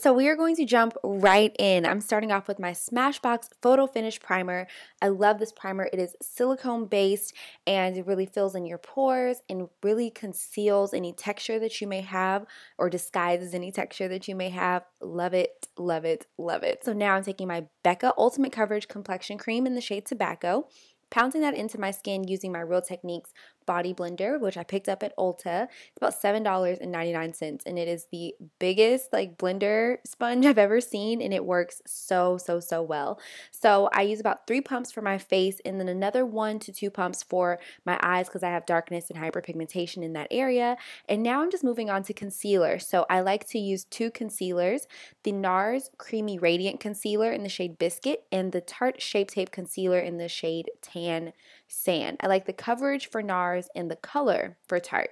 So we are going to jump right in. I'm starting off with my Smashbox Photo Finish Primer. I love this primer. It is silicone based and it really fills in your pores and really conceals any texture that you may have or disguises any texture that you may have. Love it, love it, love it. So now I'm taking my Becca Ultimate Coverage Complexion Cream in the shade Tobacco, pounding that into my skin using my Real Techniques body blender, which I picked up at Ulta. It's about $7.99, and it is the biggest like blender sponge I've ever seen, and it works so well. So I use about 3 pumps for my face and then another 1 to 2 pumps for my eyes because I have darkness and hyperpigmentation in that area. And now I'm just moving on to concealer. So I like to use 2 concealers, the NARS Creamy Radiant Concealer in the shade Biscuit and the Tarte Shape Tape Concealer in the shade Tan Sand. I like the coverage for NARS and the color for Tarte.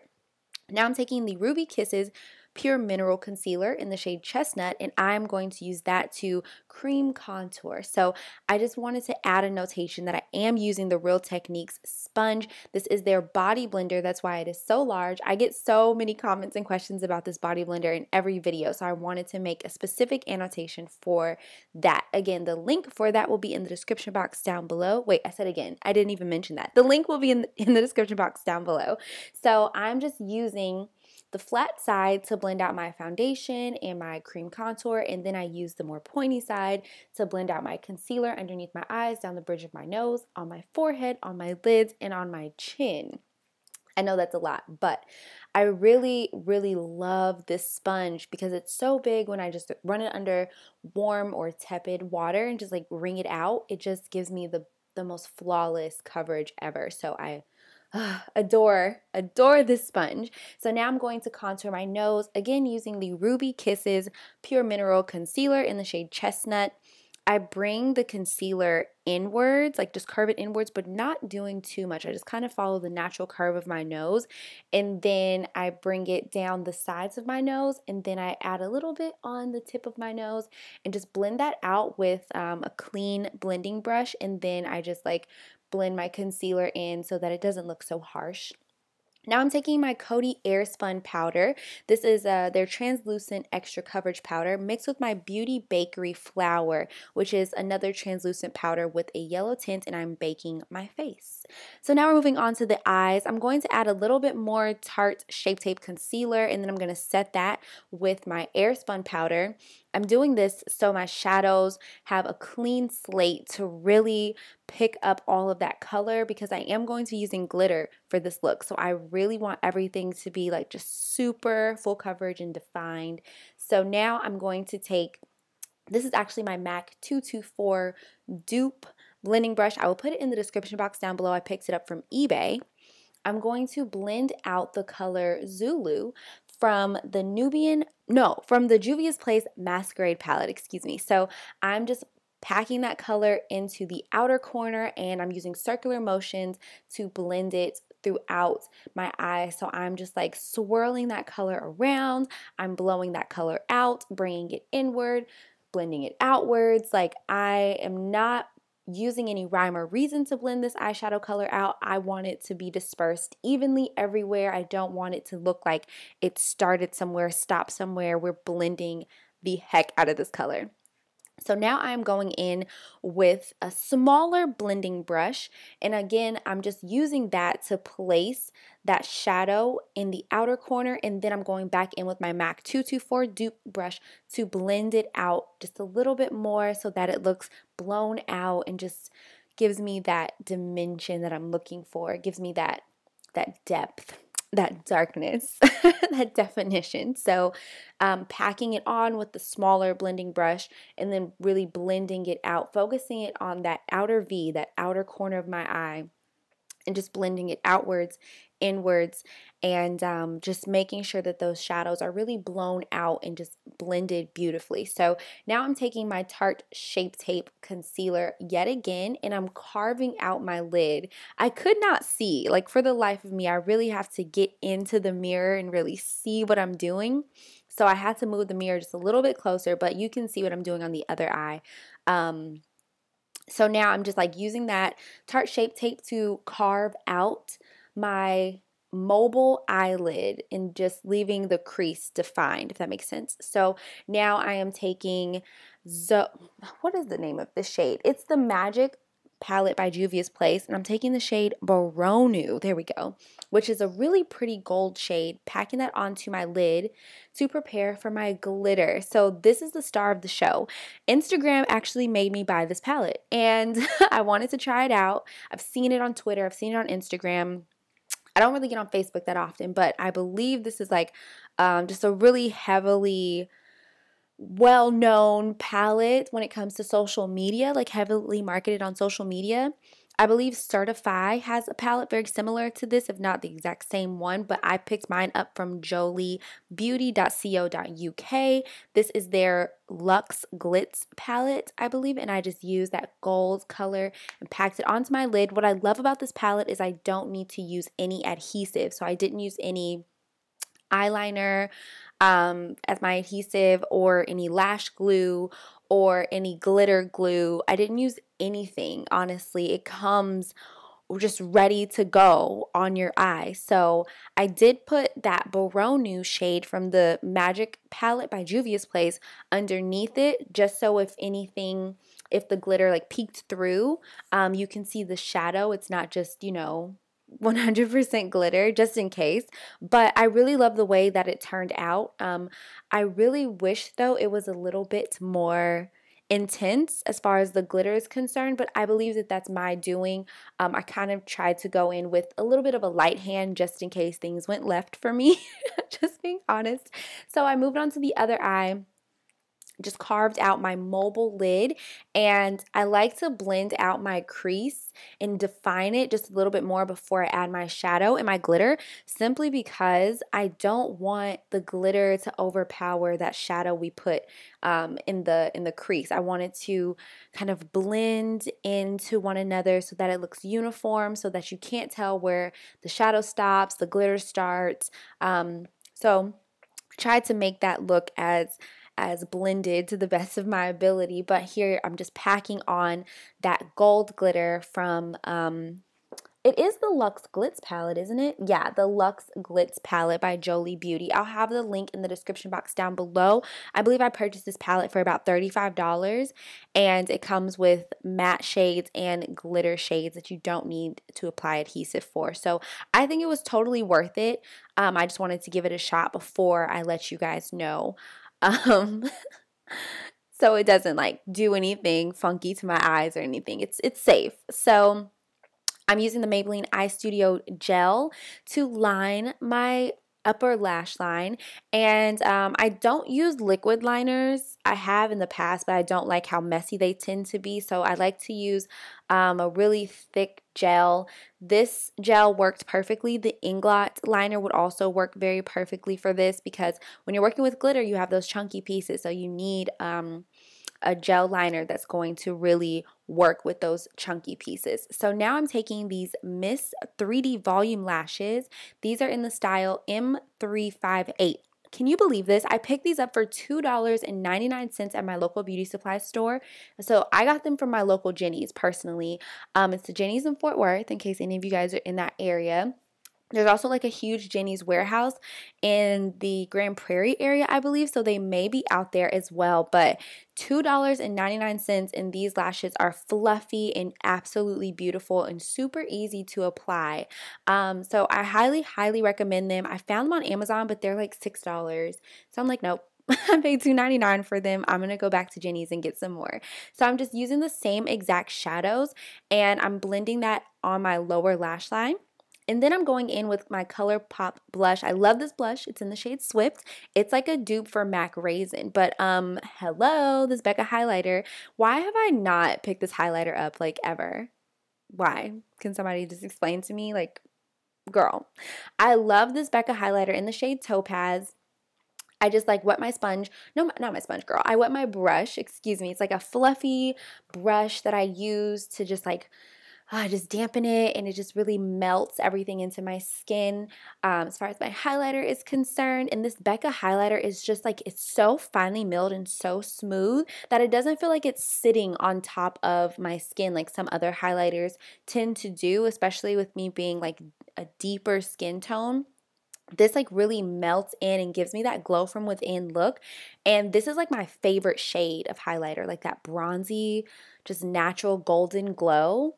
Now I'm taking the Ruby Kisses Pure Mineral Concealer in the shade Chestnut, and I'm going to use that to cream contour. So I just wanted to add a notation that I am using the Real Techniques sponge. This is their body blender. That's why it is so large. I get so many comments and questions about this body blender in every video, so I wanted to make a specific annotation for that. Again, the link for that will be in the description box down below. Wait, I said again. I didn't even mention that. The link will be in the description box down below. So I'm just using the flat side to blend out my foundation and my cream contour, and then I use the more pointy side to blend out my concealer underneath my eyes, down the bridge of my nose, on my forehead, on my lids, and on my chin. I know that's a lot, but I really love this sponge because it's so big. When I just run it under warm or tepid water and just like wring it out, it just gives me the most flawless coverage ever. So I adore this sponge. So now I'm going to contour my nose, again using the Ruby Kisses Pure Mineral Concealer in the shade Chestnut. I bring the concealer inwards, like just curve it inwards, but not doing too much. I just kind of follow the natural curve of my nose, and then I bring it down the sides of my nose, and then I add a little bit on the tip of my nose and just blend that out with a clean blending brush, and then I just like blend my concealer in so that it doesn't look so harsh. Now I'm taking my Coty Airspun powder. This is their translucent extra coverage powder mixed with my Beauty Bakery flour, which is another translucent powder with a yellow tint, and I'm baking my face. So now we're moving on to the eyes. I'm going to add a little bit more Tarte Shape Tape Concealer, and then I'm going to set that with my Airspun powder. I'm doing this so my shadows have a clean slate to really pick up all of that color, because I am going to be using glitter for this look. So I really want everything to be like just super full coverage and defined. So now I'm going to take, this is actually my MAC 224 dupe blending brush. I will put it in the description box down below. I picked it up from eBay. I'm going to blend out the color Zulu from the Juvia's Place Masquerade palette, excuse me. So I'm just packing that color into the outer corner, and I'm using circular motions to blend it throughout my eye. So I'm just like swirling that color around. I'm blowing that color out, bringing it inward, blending it outwards. Like, I am not using any rhyme or reason to blend this eyeshadow color out. I want it to be dispersed evenly everywhere. I don't want it to look like it started somewhere, stopped somewhere. We're blending the heck out of this color. So now I'm going in with a smaller blending brush, and again, I'm just using that to place that shadow in the outer corner, and then I'm going back in with my MAC 224 dupe brush to blend it out just a little bit more so that it looks blown out and just gives me that dimension that I'm looking for. It gives me that depth, that darkness, that definition. So packing it on with the smaller blending brush and then really blending it out, focusing it on that outer V, that outer corner of my eye, and just blending it outwards, inwards, and just making sure that those shadows are really blown out and just blended beautifully. So now I'm taking my Tarte Shape Tape Concealer yet again, and I'm carving out my lid. I could not see, like for the life of me, I really have to get into the mirror and really see what I'm doing. So I had to move the mirror just a little bit closer, but you can see what I'm doing on the other eye. So now I'm just like using that Tarte Shape Tape to carve out my mobile eyelid and just leaving the crease defined, if that makes sense. So now I am taking, what is the name of this shade? It's the Magic palette by Juvia's Place, and I'm taking the shade Baronu, there we go, which is a really pretty gold shade, packing that onto my lid to prepare for my glitter. So this is the star of the show. Instagram actually made me buy this palette, and I wanted to try it out. I've seen it on Twitter, I've seen it on Instagram. I don't really get on Facebook that often, but I believe this is like just a really heavily well-known palette when it comes to social media, like heavily marketed on social media. I believe Certify has a palette very similar to this, if not the exact same one, but I picked mine up from joliebeauty.co.uk. This is their Luxe Glitz palette, I believe, and I just used that gold color and packed it onto my lid. What I love about this palette is I don't need to use any adhesive, so I didn't use any eyeliner as my adhesive or any lash glue or any glitter glue. I didn't use anything, honestly. It comes just ready to go on your eye. So I did put that Baronu shade from the Magic palette by Juvia's Place underneath it, just so if anything, if the glitter like peeked through, you can see the shadow. It's not just, 100% glitter, just in case. But I really love the way that it turned out. I really wish though it was a little bit more intense as far as the glitter is concerned, but I believe that that's my doing. I kind of tried to go in with a little bit of a light hand just in case things went left for me, just being honest. So I moved on to the other eye, just carved out my mobile lid, and I like to blend out my crease and define it just a little bit more before I add my shadow and my glitter, simply because I don't want the glitter to overpower that shadow we put in the crease. I want it to kind of blend into one another so that it looks uniform, so that you can't tell where the shadow stops, the glitter starts. So tried to make that look as blended to the best of my ability, but here I'm just packing on that gold glitter from it is the Luxe Glitz palette, isn't it? Yeah, the Luxe Glitz palette by Jolie Beauty. I'll have the link in the description box down below. I believe I purchased this palette for about $35, and it comes with matte shades and glitter shades that you don't need to apply adhesive for. So I think it was totally worth it. I just wanted to give it a shot before I let you guys know. So it doesn't like do anything funky to my eyes or anything. It's safe. So I'm using the Maybelline Eye Studio Gel to line my upper lash line, and I don't use liquid liners. I have in the past, but I don't like how messy they tend to be, so I like to use a really thick gel. This gel worked perfectly. The Inglot liner would also work very perfectly for this, because when you're working with glitter, you have those chunky pieces, so you need a gel liner that's going to really work with those chunky pieces. So now I'm taking these Miss 3D Volume Lashes. These are in the style M358. Can you believe this? I picked these up for $2.99 at my local beauty supply store. So I got them from my local Jenny's personally. It's the Jenny's in Fort Worth, in case any of you guys are in that area. There's also like a huge Jenny's warehouse in the Grand Prairie area, I believe, so they may be out there as well. But $2.99, and these lashes are fluffy and absolutely beautiful and super easy to apply. So I highly, highly recommend them. I found them on Amazon, but they're like $6. So I'm like, nope. I paid $2.99 for them. I'm going to go back to Jenny's and get some more. So I'm just using the same exact shadows, and I'm blending that on my lower lash line. And then I'm going in with my ColourPop blush. I love this blush. It's in the shade Swift. It's like a dupe for MAC Raisin. But hello, this Becca Highlighter. Why have I not picked this highlighter up like ever? Why? Can somebody just explain to me? Like, girl. I love this Becca highlighter in the shade Topaz. I just like wet my sponge. No, not my sponge, girl. I wet my brush. Excuse me. It's like a fluffy brush that I use to just like just dampen it, and it just really melts everything into my skin. As far as my highlighter is concerned, and this Becca highlighter is just like, it's so finely milled and so smooth that it doesn't feel like it's sitting on top of my skin like some other highlighters tend to do, especially with me being like a deeper skin tone. This like really melts in and gives me that glow from within look. And this is like my favorite shade of highlighter, like that bronzy, just natural golden glow.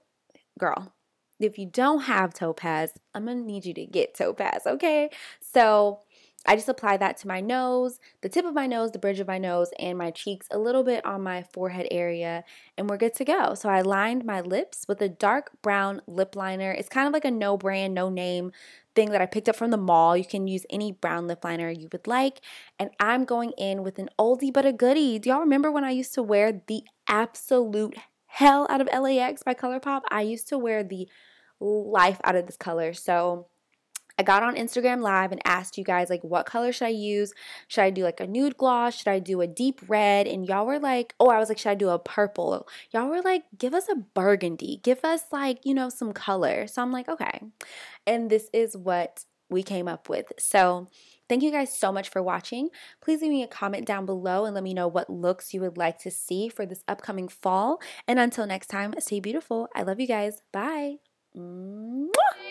Girl, if you don't have Topaz, I'm going to need you to get Topaz, okay? So I just apply that to my nose, the tip of my nose, the bridge of my nose, and my cheeks, a little bit on my forehead area, and we're good to go. So I lined my lips with a dark brown lip liner. It's kind of like a no brand, no name thing that I picked up from the mall. You can use any brown lip liner you would like. And I'm going in with an oldie but a goodie. Do y'all remember when I used to wear the absolute hell out of LAX by ColourPop? I used to wear the life out of this color. So I got on Instagram Live and asked you guys, like, what color should I use? Should I do like a nude gloss? Should I do a deep red? And y'all were like, oh, I was like, should I do a purple? Y'all were like, give us a burgundy. Give us like, you know, some color. So I'm like, okay. And this is what we came up with. So thank you guys so much for watching. Please leave me a comment down below and let me know what looks you would like to see for this upcoming fall. And until next time, stay beautiful. I love you guys. Bye. Mwah!